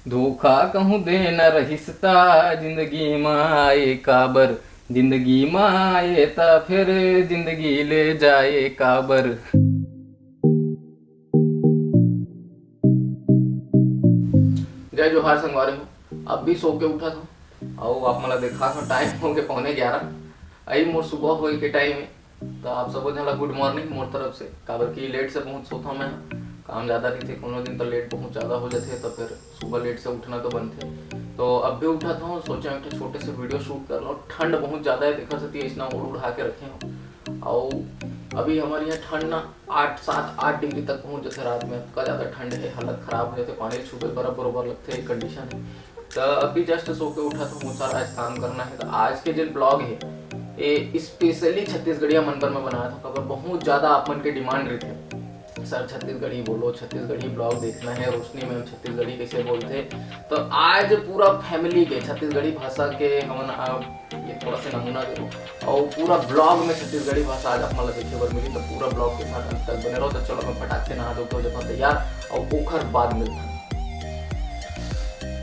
धोखा कहूँ दे न रहिसता जिंदगी माए काबर, जिंदगी माए ता फिर जिंदगी ले जाए काबर। जय जोहार संगवारी हो। अब भी सो के उठा था और आप मला देखा था टाइम हो गए 11:15। आई मोर सुबह हो के टाइम है। तो आप सब जन गुड मॉर्निंग मोर तरफ से। काबर की लेट से पहुँच सोता मैं, काम ज़्यादा नहीं थे, कोनो दिन तो लेट बहुत ज़्यादा हो जाते तो फिर सुबह लेट से उठना तो बनते। तो अब भी उठा था, सोचा एक छोटे से वीडियो शूट कर लो। ठंड बहुत ज़्यादा है, देखा सकती है इतना ओढ़ उड़ा के रखे हो। और अभी हमारे यहाँ ठंड ना 8 डिग्री तक पहुँच जाते रात में। का ज़्यादा ठंड है, हालत ख़राब हो जाते, पानी छूबे बराबर लगते है, कंडीशन है। तो अभी जस्ट सो के उठा तो बहुत सारा आज काम करना है। तो आज के जो ब्लॉग है ये स्पेशली छत्तीसगढ़िया मन पर मैं बनाया था। खबर बहुत ज़्यादा आप मन के डिमांड रही थे, सर छत्तीसगढ़ी बोलो, छत्तीसगढ़ी ब्लॉग देखना है, रोशनी मैम छत्तीसगढ़ी कैसे बोलते। तो आज पूरा फैमिली के छत्तीसगढ़ी भाषा के हम ये थोड़ा सा नमूना दे दो और पूरा ब्लॉग में छत्तीसगढ़ी भाषा आज आप मतलब देखे बार मिली। तो पूरा ब्लॉग के साथ अंत तक बने रहो। तो चलो मैं फटाक से नहा धो जब तैयार और ओखर बाद मिलता।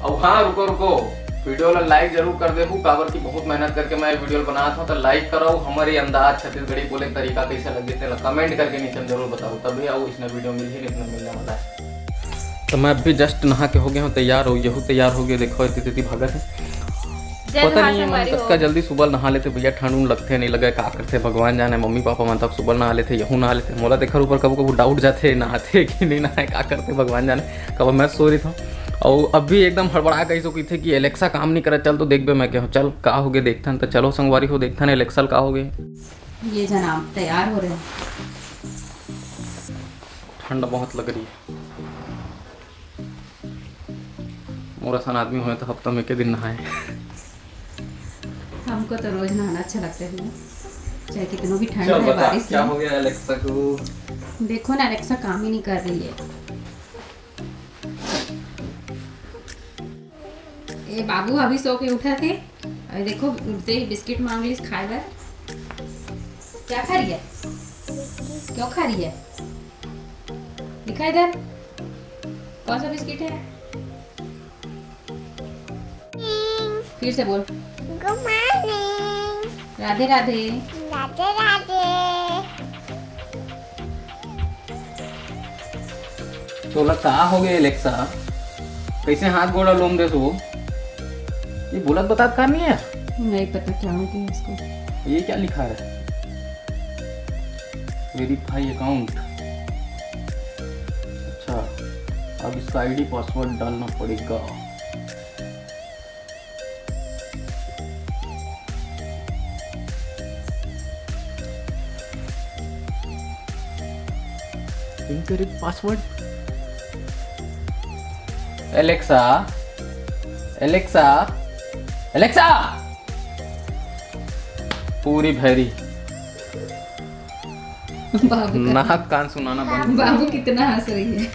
अब हाँ रुको वीडियो ला लाइक जरूर कर देबू, काबर की बहुत मेहनत करके मैं वीडियो बनाया था। तो लाइक करो, हमारे अंदाज छत्तीसगढ़ी बोले तरीका कैसे लगे थे कमेंट करके नीचे जरूर बताओ, तभी आओ इसने वीडियो मिल ही नहीं मिलने वाला है। तो मैं अभी जस्ट नहा के हो गया हूँ तैयार, हो यहू तैयार हो गया। देखो इतनी भगत है, पता नहीं मन तक का जल्दी सुबह नहा लेते भैया, ठंड लगते नहीं लगे का करते भगवान जाने। मम्मी पापा मन तक सुबह नहा लेते, यहू नहा लेते। मोला देखा ऊपर कब कब डाउट जाते नहाते कि नहीं नहाए, का करते भगवान जाने। कब मैं सो रही था और अभी एकदम हड़बड़ा गई सो की थे कि एलेक्सा काम नहीं करे। चल तो देख बे, मैं क्या चल का हो गया देखता। तो चलो संगवारी हो देखता ना एलेक्सा का हो गए। ये जनाब तैयार हो रहे हैं। ठंड बहुत लग रही है। मोरा सन आदमी हुए तो हफ्ता में के दिन नहाए। हमको तो रोज नहाना अच्छा लगता है, चाहे कितनों भी ठंड चल है बता बारिश क्या है। हो गया एलेक्सा को। देखो ना एलेक्सा काम ही नहीं कर रही है। ये बाबू अभी सो के उठा थे, अभी देखो उठते ही बिस्किट मांग ली खाए बर। क्या खा रही है, क्यों खा रही है, दिखा इधर कौन सा बिस्किट है। फिर से बोल गुड मॉर्निंग। राधे राधे। राधे राधे। तोला का हो गया एलेक्सा, कैसे हाथ गोड़ा लोम दे सो। ये बोलत बतात का नहीं है, नहीं पता क्या हो गया इसको। ये क्या लिखा है, वेरीफाई अकाउंट। अच्छा अब इसका आईडी पासवर्ड डालना पड़ेगा। Incorrect password. Alexa Alexa Alexa, पूरी भैरी बाबू नाहक कान सुनाना बंद। बाबू कितना हंस रही है।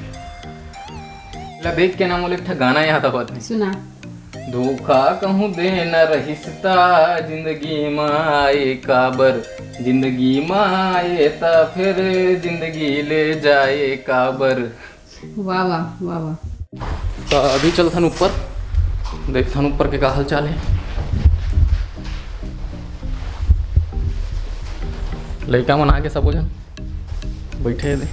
ला देख के ना मोले एक गाना याद आवत है। सुना। धोखा कहूँ दे न रहिसता जिंदगी माए काबर, जिंदगी माए ता फिर जिंदगी ले जाए काबर। वाह वाह वाह वाह। तो अभी चलथन ऊपर, देखथन ऊपर के का हाल चाल है। लड़का मन आके सब जन बैठे दे।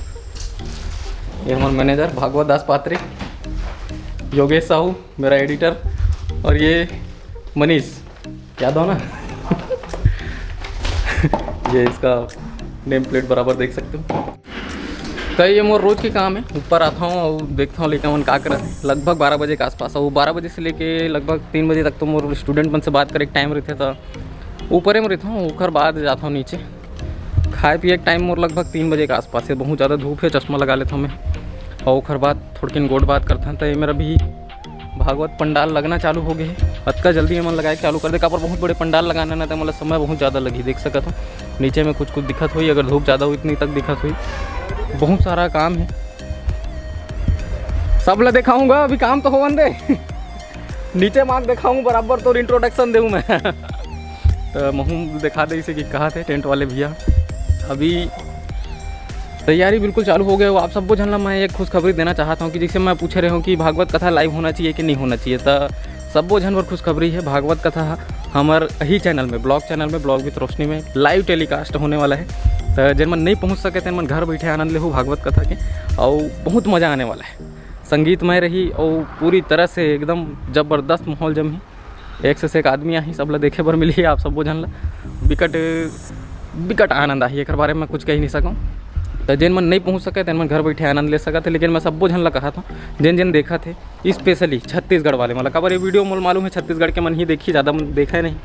ये हमारे मैनेजर भागवत दास पात्रे, योगेश साहू मेरा एडिटर, और ये मनीष याद हो ना। ये इसका नेम प्लेट बराबर देख सकते हो। कई ये मोर रोज के काम है, ऊपर आता हूँ और देखता हूँ लड़का मन का करते हैं। लगभग 12 बजे के आसपास, और 12 बजे से लेके लगभग 3 बजे तक तो मोर स्टूडेंट मन से बात करे टाइम रहते। तो ऊपर में रहता हूँ, ऊपर बाद जाता हूँ नीचे खाए पिए के टाइम। मोर लगभग 3 बजे के आसपास है, बहुत ज़्यादा धूप है, चश्मा लगा लेता हूँ मैं। और ऊपर बाद थोड़ी गोट बात करता हूँ। तो ये मेरा भी भागवत पंडाल लगना चालू हो गए है। अतका जल्दी मन लगाए चालू कर दे, का पर बहुत बड़े पंडाल लगाना ना, तो मतलब समय बहुत ज़्यादा लगी। देख सकता हूँ नीचे में कुछ दिक्कत हुई, अगर धूप ज़्यादा हुई इतनी तक दिक्कत हुई। बहुत सारा काम है, सब ला दिखाऊंगा, अभी काम तो हो दे। नीचे मार्क दिखाऊँ बराबर तो इंट्रोडक्शन दूँ मैं। तो महूँ दिखा दे इसे कि कहाँ थे टेंट वाले भैया। अभी तैयारी बिल्कुल चालू हो गया हो। आप सबको जानना मैं एक खुशखबरी देना चाहता हूँ कि जिससे मैं पूछ रहे हूँ कि भागवत कथा लाइव होना चाहिए कि नहीं होना चाहिए। तो सबको जानवर खुशखबरी है, भागवत कथा हमार ही चैनल में, ब्लॉग चैनल में, ब्लॉग विद रोशनी में लाइव टेलीकास्ट होने वाला है। तो जिन मन नहीं पहुँच सके थे मन घर बैठे आनंद ले हो भागवत कथा के, और बहुत मज़ा आने वाला है। संगीतमय रही और पूरी तरह से एकदम ज़बरदस्त माहौल जमी, एक से एक आदमी आही, सब ला देखे बर मिली। आप सबको जानला बिकट आनंद आई, एक बारे में कुछ कह नहीं सकूँ। तो जिन मन नहीं पहुँच सके तेन मन घर बैठे आनंद ले सका थे। लेकिन मैं सबको झन ला कहा था, जिन देखा थे स्पेशली छत्तीसगढ़ वाले, मतलब काबर ये वीडियो मोल मालूम है छत्तीसगढ़ के मन ही देखी, ज़्यादा मन देखा है नहीं।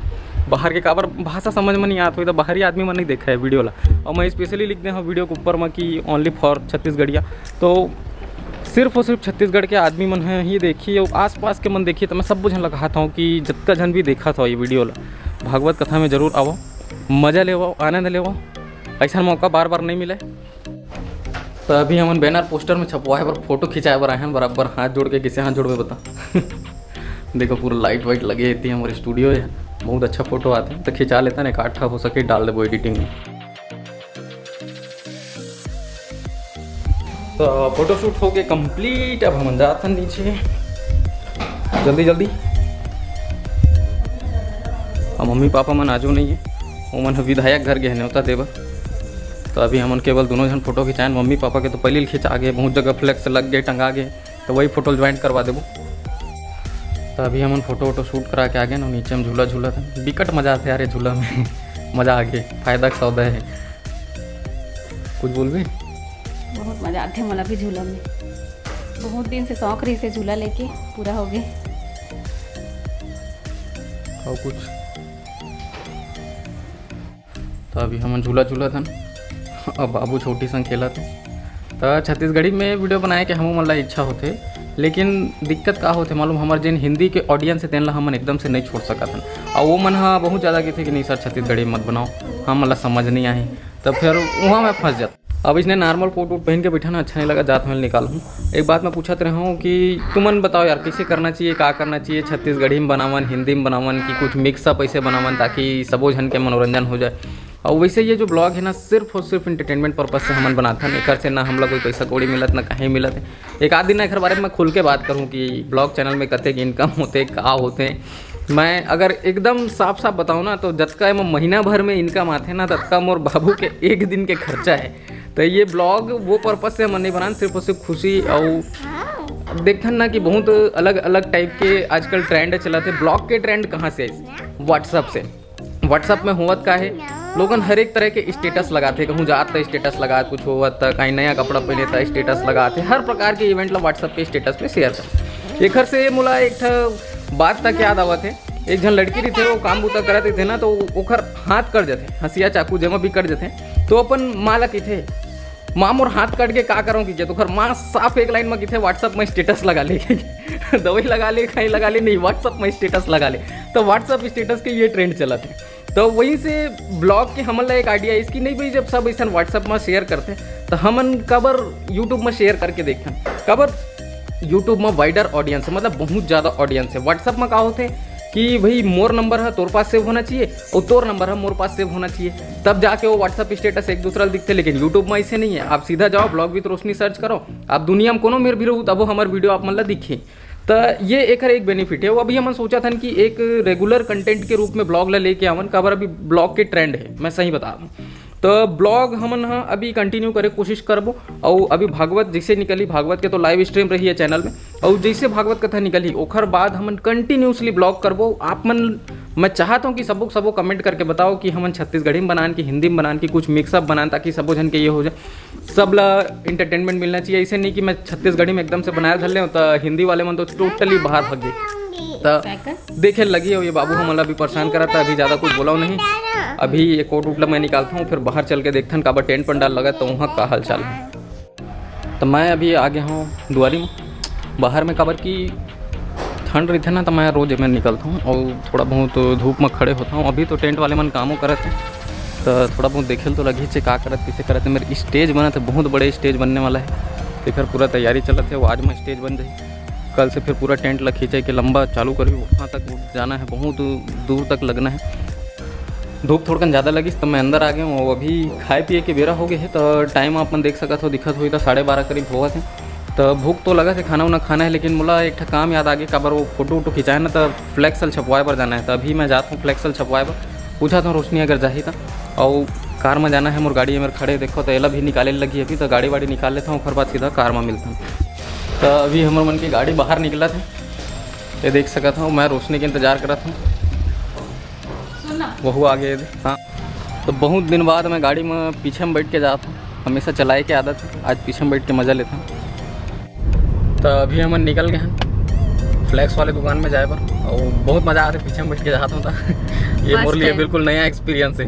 बाहर के काबर भाषा समझ में नहीं आता हुई तो बाहरी आदमी मन नहीं देखा है वीडियो ला। और मैं स्पेशली लिख दे हूँ वीडियो के ऊपर में कि ओनली फॉर छत्तीसगढ़िया। तो सिर्फ और सिर्फ छत्तीसगढ़ के आदमी मन हैं ही देखी और आसपास के मन देखिए। तो मैं सब झन ला कहा हूँ कि जितना झन भी देखा था ये वीडियो ला, भागवत कथा में ज़रूर आओ, मज़ा ले आनंद ले। ऐसा मौका बार बार नहीं मिले। तो अभी हम बैनर पोस्टर में छपवाए पर फोटो खिंचाए बर आए हैं, बराबर हाथ जोड़ के। किसे हाथ जोड़वे बता देखो पूरा लाइट वाइट लगे रहती है हमारे स्टूडियो है, बहुत अच्छा फोटो आते हैं। तो खिंचा लेता है, इकट्ठा हो सके डाल देवो एडिटिंग में। तो फोटोशूट हो गए कंप्लीट। अब हम जाते हैं नीचे जल्दी जल्दी। अब मम्मी पापा मन आजो नहीं है, वो मन विधायक घर गए न्योता देवर। तो अभी हमन केवल दोनों जन फोटो खिंचाएं। मम्मी पापा के तो पहले खिंचा गए, बहुत जगह फ्लेक्स लग गए, टंगा गए, तो वही फोटो ज्वाइंट करवा देबो। तो अभी हमन फोटो शूट करा के आ गए ना, नीचे में झूला झूला था, बिकट मज़ा आते यार झूला में मज़ा आ गया, फायदा का सौदा है। कुछ बोल भी बहुत मज़ा आते मला भी झूला में, बहुत दिन से शौक रही से झूला लेके, पूरा हो गए। और कुछ तो अभी हम झूला झूला था, अब बाबू छोटी संग खेला थे। तो छत्तीसगढ़ी में वीडियो बनाए के हम मन ला इच्छा होते, लेकिन दिक्कत का होते मालूम, हमारे जिन हिंदी के ऑडियंस है तेन ला हमन एकदम से नहीं छोड़ सका था। और वो मन हाँ बहुत ज़्यादा कहते कि नहीं सर छत्तीसगढ़ी मत बनाओ, हम मतलब समझ नहीं आई। तो फिर वहाँ मैं फंस जाता। अब इसने नॉर्मल कोट वोट पहन के बैठाना अच्छा नहीं लगा, जात में निकाल हूँ। एक बात मैं पूछत रहा हूँ कि तुमन बताओ यार कैसे करना चाहिए, क्या करना चाहिए, छत्तीसगढ़ी में बनावन, हिंदी में बनावन, कि कुछ मिक्सअप ऐसे बनावन ताकि सबो जन के मनोरंजन हो जाए। और वैसे ये जो ब्लॉग है ना सिर्फ और सिर्फ इंटरटेनमेंट पर्पज से हमन बनाता है, एक से ना हम लोग कोई पैसा कौड़ी मिलत ना कहीं मिलत है। एक आध दिन एक बारे में खुल के बात करूँ कि ब्लॉग चैनल में कते इनकम होते, क्या होते। मैं अगर एकदम साफ साफ बताऊँ ना तो जतका महीना भर में इनकम आते ना, ततका मोर बाबू के एक दिन के खर्चा है। तो ये ब्लॉग वो पर्पज से हम नहीं बनाए, सिर्फ और सिर्फ खुशी। और देखन ना कि बहुत अलग अलग टाइप के आजकल ट्रेंड चलाते। ब्लॉग के ट्रेंड कहाँ से है? व्हाट्सअप से। व्हाट्सअप में होवत का है, लोगन हर एक तरह के स्टेटस लगाते, कहूँ जात तो स्टेटस लगा, कुछ होवत कहीं नया कपड़ा पहने था स्टेटस लगाते, हर प्रकार के इवेंट ला व्हाट्सअप के स्टेटस पे शेयर कर। एक से मुला एक बात तक याद आवत है, एक जन लड़की रही थे, वो काम बूता करते थे ना, तो ओखर हाथ कट जाते, हंसिया चाकू जमा भी कट जाते। तो अपन माँ ला थे माँ मोर हाथ कट के का करूँ कि तो खर माँ साफ एक लाइन में किथे व्हाट्सअप में स्टेटस लगा ले दवाई लगा ले, कहीं लगा ले, नहीं व्हाट्सअप में स्टेटस लगा ले। तो व्हाट्सअप स्टेटस के ये ट्रेंड चला थे। तो वहीं से ब्लॉग के हमन ला एक आइडिया इसकी नहीं भाई, जब सब ऐसा व्हाट्सअप में शेयर करते तो हमन कबर यूट्यूब में शेयर करके देखते, कबर यूट्यूब में वाइडर ऑडियंस है, मतलब बहुत ज़्यादा ऑडियंस है। व्हाट्सअप में का होते कि भाई मोर नंबर है तोर पास सेव होना चाहिए और तोर नंबर है मोर पास सेव होना चाहिए, तब जाके वो व्हाट्सअप स्टेटस एक दूसरा दिखते। लेकिन यूट्यूब में ऐसे नहीं है, आप सीधा जाओ ब्लॉग विद रोशनी सर्च करो, आप दुनिया में कोनो मेरे भी रहूँ तब हमारे वीडियो आप मतलब दिखे। तो ये एक बेनिफिट है। वो अभी हम सोचा था कि एक रेगुलर कंटेंट के रूप में ब्लॉग ला लेके आवन, काबर अभी ब्लॉग के ट्रेंड है, मैं सही बता रहा हूँ। तो ब्लॉग हमन हाँ अभी कंटिन्यू करे कोशिश करबो। और अभी भागवत जैसे निकली, भागवत के तो लाइव स्ट्रीम रही है चैनल में, और जैसे भागवत कथा निकली ओखर बाद हमन कंटिन्यूसली ब्लॉग करबो। आप मन मैं चाहता हूँ कि सबो कमेंट करके बताओ कि हमन छत्तीसगढ़ी में बनान कि हिंदी में बनान कि कुछ मिक्सअप बनान, ताकि सबो जन के ये हो जाए, सब ला इंटरटेनमेंट मिलना चाहिए। ऐसे नहीं कि मैं छत्तीसगढ़ी में एकदम से बनाया धर ले तो हिंदी वाले मन तो टोटली बाहर भाग गए। तो देखे लगी हो ये बाबू हमला भी परेशान करा था, अभी ज़्यादा कुछ बोला नहीं। अभी ये कोट उटला मैं निकालता हूँ, फिर बाहर चल के देखता हूँ काबर टेंट पंडाल लगा तो वहाँ का हाल चाल है। तो मैं अभी आ गया हूँ दुआरी में, बाहर में काबर की ठंड रही थे ना, तो मैं रोज़ में निकलता हूँ और थोड़ा बहुत धूप में खड़े होता हूँ। अभी तो टेंट वाले मन कामों करते हैं, तो थोड़ा बहुत देखे तो लगी चे का करत कैसे करते। मेरे स्टेज बना था, बहुत बड़े स्टेज बनने वाला है, तो फिर पूरा तैयारी चलत है। वो आज में स्टेज बन जाए, कल से फिर पूरा टेंट ला खींचे के लंबा चालू करी, वहाँ तक जाना है, बहुत दूर तक लगना है। धूप थोड़ा ज़्यादा लगी तो मैं अंदर आ गया हूँ। अभी खाए पिए के बेरा हो गए है तो टाइम अपन देख सकत हो दिखत हुई तो 12:30 करीब होगा थे। तो भूख तो लगा थे खाना वाना खाना है, लेकिन मोला एक काम याद आ गया काबर वो फोटो वोटो खिंचाए ना तो फ्लैक्सल छपवाए पर जाना है। तो अभी मैं जाता हूँ फ्लैक्सल छपवाए पर, पूछा था रोशनी अगर जाही था और कार में जाना है। मोर गाड़ी मेरे खड़े देखो तो एला भी निकाले लगी अभी, तो गाड़ी वाड़ी निकाल लेता हूँ फिर बाद सीधा कार में मिलता हूँ। तो अभी हमारे मन की गाड़ी बाहर निकला था, ये देख सका था मैं रोशनी के इंतज़ार करा था, वह आगे। हाँ तो बहुत दिन बाद मैं गाड़ी में पीछे में बैठ के जाता हूँ, हमेशा चलाए की आदत है, आज पीछे में बैठ के मज़ा लेता हूँ। तो अभी हम निकल गए हैं फ्लैक्स वाले दुकान में जाए पर, और बहुत मज़ा आ रहा है, पीछे में बैठ के जाता हूँ था। ये मोर लिए बिल्कुल नया एक्सपीरियंस है,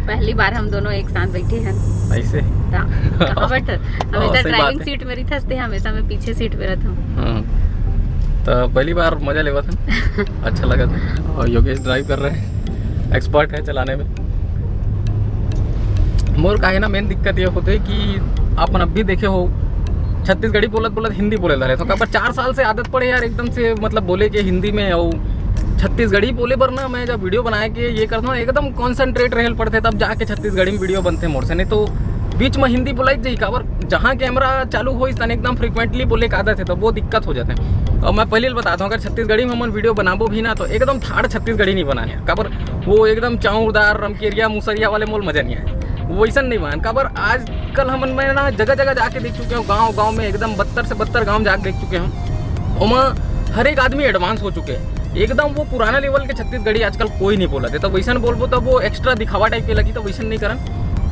पहली बार हम दोनों एक साथ बैठे हैं ऐसे। कहाँ बैठे हमेशा सही ड्राइविंग बात है। सीट मेरी थसते, हमेशा मैं पीछे सीट पे रहता हूँ। हाँ तो पहली बार मज़ा लेवा था, अच्छा लगा था। और योगेश ड्राइव कर रहे हैं, एक्सपर्ट है चलाने में। मोर का है ना मेन दिक्कत ये होते है कि अपन अब भी देखे हो छत्तीसगढ़ी बोलत बोलत हिंदी बोले रहे तो पर 4 साल से आदत पड़े यार एकदम से, मतलब बोले के हिंदी में और छत्तीसगढ़ी बोले पर ना मैं जब वीडियो बनाए के ये करता हूँ एकदम कॉन्सेंट्रेट रहल पड़ते, तब जाके छत्तीसगढ़ी में वीडियो बनते मोर से। नहीं तो बीच में हिंदी बोलाई जाई काबर जहाँ कैमरा चालू हो इस एकदम फ्रिक्वेंटली बोले का आदत है तो वो दिक्कत हो जाते हैं। और मैं पहले बताता हूँ अगर छत्तीसगढ़ी में हम वीडियो बनाबो भी ना तो एकदम थाड़ छत्तीसगढ़ी नहीं बनाने काबर वो एकदम चाऊरदार रमकेरिया मुसरिया वाले मोल मजा नहीं आए, वैसा नहीं मान काबर आजकल हम मैं ना जगह जगह जाके देख चुके हूँ, गांव में एकदम 72 से 72 गांव जाके देख चुके हैं, वहाँ हर एक आदमी एडवांस हो चुके हैं एकदम। वो पुराना लेवल के छत्तीसगढ़ी आजकल कोई नहीं बोला थे, तो वैसा बोलबो तो वो एक्स्ट्रा दिखावा टाइप के लगी, तो वैसा नहीं करन।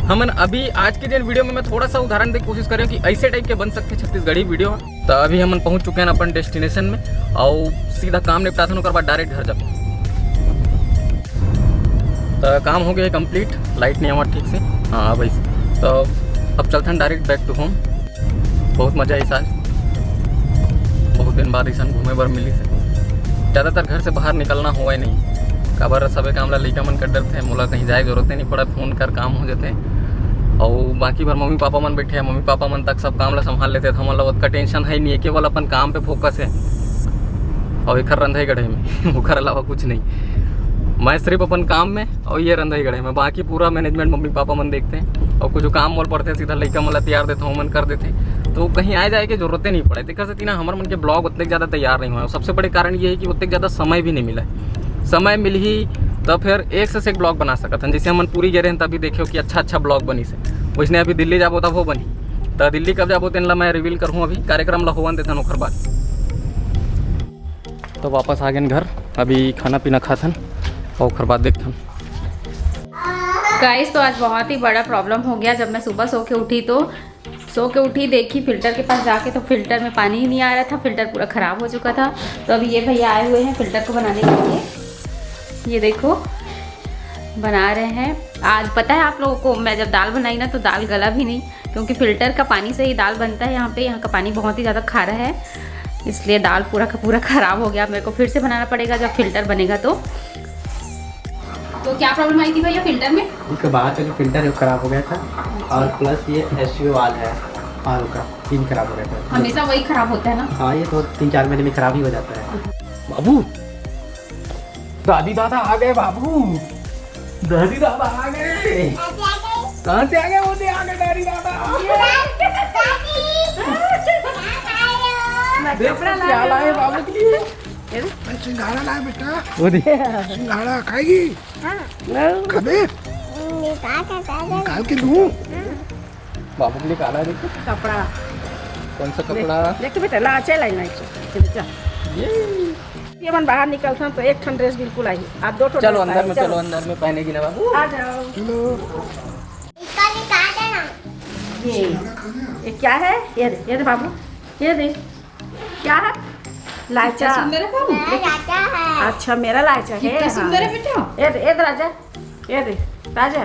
हमन अभी आज के दिन वीडियो में मैं थोड़ा सा उदाहरण देने की कोशिश करें कि ऐसे टाइप के बन सकते छत्तीसगढ़ी वीडियो। तो अभी हम पहुंच चुके हैं अपन डेस्टिनेशन में और सीधा काम निपटा था उसके बाद डायरेक्ट घर जाते। तो काम हो गया कंप्लीट, लाइट नहीं आवा ठीक से। हाँ भाई तो अब चलते हैं डायरेक्ट बैक टू होम। बहुत मज़ा आई आज, बहुत दिन बाद ऐसा घूमे बर मिली से। ज़्यादातर घर से बाहर निकलना हुआ ही नहीं, काबर सबे काम ला लइका मन कर डरते, मोला कहीं जाए जरूरत नहीं पड़ा, फ़ोन कर काम हो जाते। और बाकी बार मम्मी पापा मन बैठे हैं, मम्मी पापा मन तक सब काम ला संभाल लेते, तो हमला उतना टेंशन है नहीं है, केवल अपन काम पे फोकस है और एक रंधाई गढ़े में मुखर अलावा कुछ नहीं। मैं सिर्फ अपन काम में और ये रंधाई गढ़े में, बाकी पूरा मैनेजमेंट मम्मी पापा मन देखते हैं। और कुछ जो काम मोल पड़ते हैं सीधा लइका मला तैयार देता हूँ मन कर देते, तो कहीं आए जाए के जरूरतें नहीं पड़े। देखा सकती ना हमारे मन के ब्लॉग उतने ज़्यादा तैयार नहीं हुआ, सबसे बड़े कारण ये है कि उतने ज़्यादा समय भी नहीं मिला है। समय मिल ही तो फिर एक से एक ब्लॉग बना सकते हैं, जैसे हम पूरी गए हैं तभी देखे कि अच्छा ब्लॉग बनी से। वैसे अभी दिल्ली जाबो तब वो बनी, तो दिल्ली कब जाबो तेन ला मैं रिवील करूँ, अभी कार्यक्रम ला होवन देता ओखर बाद। तो वापस आ गए घर, अभी खाना पीना खाथन और ओखर बाद देखथन। गाइस तो आज बहुत ही बड़ा प्रॉब्लम हो गया। जब मैं सुबह सो के उठी देखी फिल्टर के पास जाके तो फिल्टर में पानी ही नहीं आ रहा था, फिल्टर पूरा ख़राब हो चुका था। तो अभी ये भैया आए हुए हैं फिल्टर को बनाने के लिए, ये देखो बना रहे हैं। आज पता है आप लोगों को मैं जब दाल बनाई ना तो दाल गला भी नहीं, क्योंकि फ़िल्टर का पानी से ही दाल बनता है यहाँ का पानी बहुत ही ज़्यादा खारा है, इसलिए दाल पूरा का पूरा ख़राब हो गया। मेरे को फिर से बनाना पड़ेगा जब फिल्टर बनेगा। तो क्या प्रॉब्लम आई थी भैया फिल्टर में? इसके बाद का जो फिल्टर है वो खराब हो गया था, और प्लस ये एसयू वाल है और का तीन खराब हो गया था। हमेशा वही खराब होता है ना? हाँ ये तो 3-4 महीने में खराब ही हो जाता है। बाबू दादी दादा आ गए, बाबू दादी दादा आ गए। कहाँ से आ गए? वो आ गए दादी दादा। कपड़ा क्या लाए बाबू के लिए? सिंघाड़ा लाए बेटा, वो दे सिंघाड़ा खाएगी? खाबे? निकाल के दूं? बाबू के लिए काला देखो कपड़ा कौन सा कपड़ा। देख बेटा ला चल आई ना ये मन बाहर निकलता हूं तो एक ठन ड्रेस बिल्कुल आई, आप दो ठन चलो अंदर में, चलो अंदर में पहनेगी ना बाबू। आ जाओ। ये क्या है? ये दे बाबू, ये दे क्या है? लाइचा। सुंदर है बाबू। अच्छा मेरा लाइचा है। कितना सुंदर है बेटा। ये दे राजा, ये दे राजा,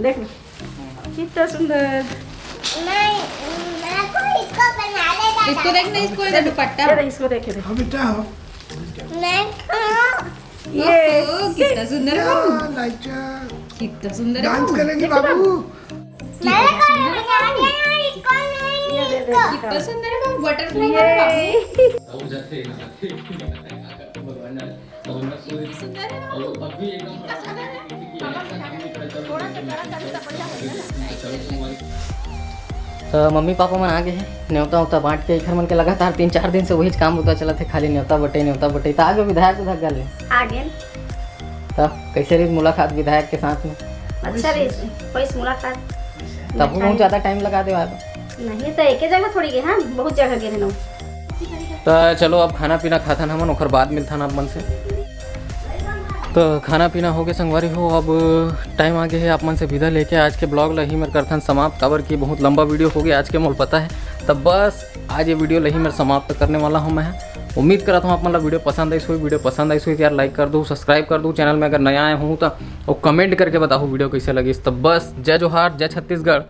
देख कितना सुंदर। इसको देखना, इसको इधर दुपट्टा। ये दे इसको देखे दे। हाँ बेटा, ये ओह, कितना सुंदर है बाबू, लाइचा कितना सुंदर है डांस बाबू। करेंगे बाबू। ये दे दे कितना सुंदर है बाबू, बटरफ्लाई वाला बाबू। सुंदर है बाबू। तो मम्मी पापा मन आ गए हैं, न्योता उता बांट के घर मन के लगातार 3-4 दिन से वही काम होता चला थे, खाली न्योता बटे तो आगे विधायक उधर गल आ गए। तो कैसे रही मुलाकात विधायक के साथ में? अच्छा रही कोई मुलाकात तब बहुत ज़्यादा टाइम लगा दे आए नहीं तो एक ही जगह थोड़ी गए, हाँ बहुत जगह गए ना। तो चलो अब खाना पीना खाता हमन, ओखर बाद मिलता ना आप मन से। तो खाना पीना हो गया संगवारी हो, अब टाइम आ गया है आप मन से विदा लेके आज के ब्लॉग लही मेरे करथन समाप्त, काबर की बहुत लंबा वीडियो हो गया आज के, मोल पता है। तब बस आज ये वीडियो लही मेरे समाप्त करने वाला हूँ मैं। उम्मीद करता हूँ आप मतलब वीडियो पसंद आई हुई तो यार लाइक कर दूँ, सब्सक्राइब कर दूँ, चैनल में अगर नया आए हूँ तो कमेंट करके बताओ वीडियो कैसे लगी। तब बस जय जोहार, जय छत्तीसगढ़।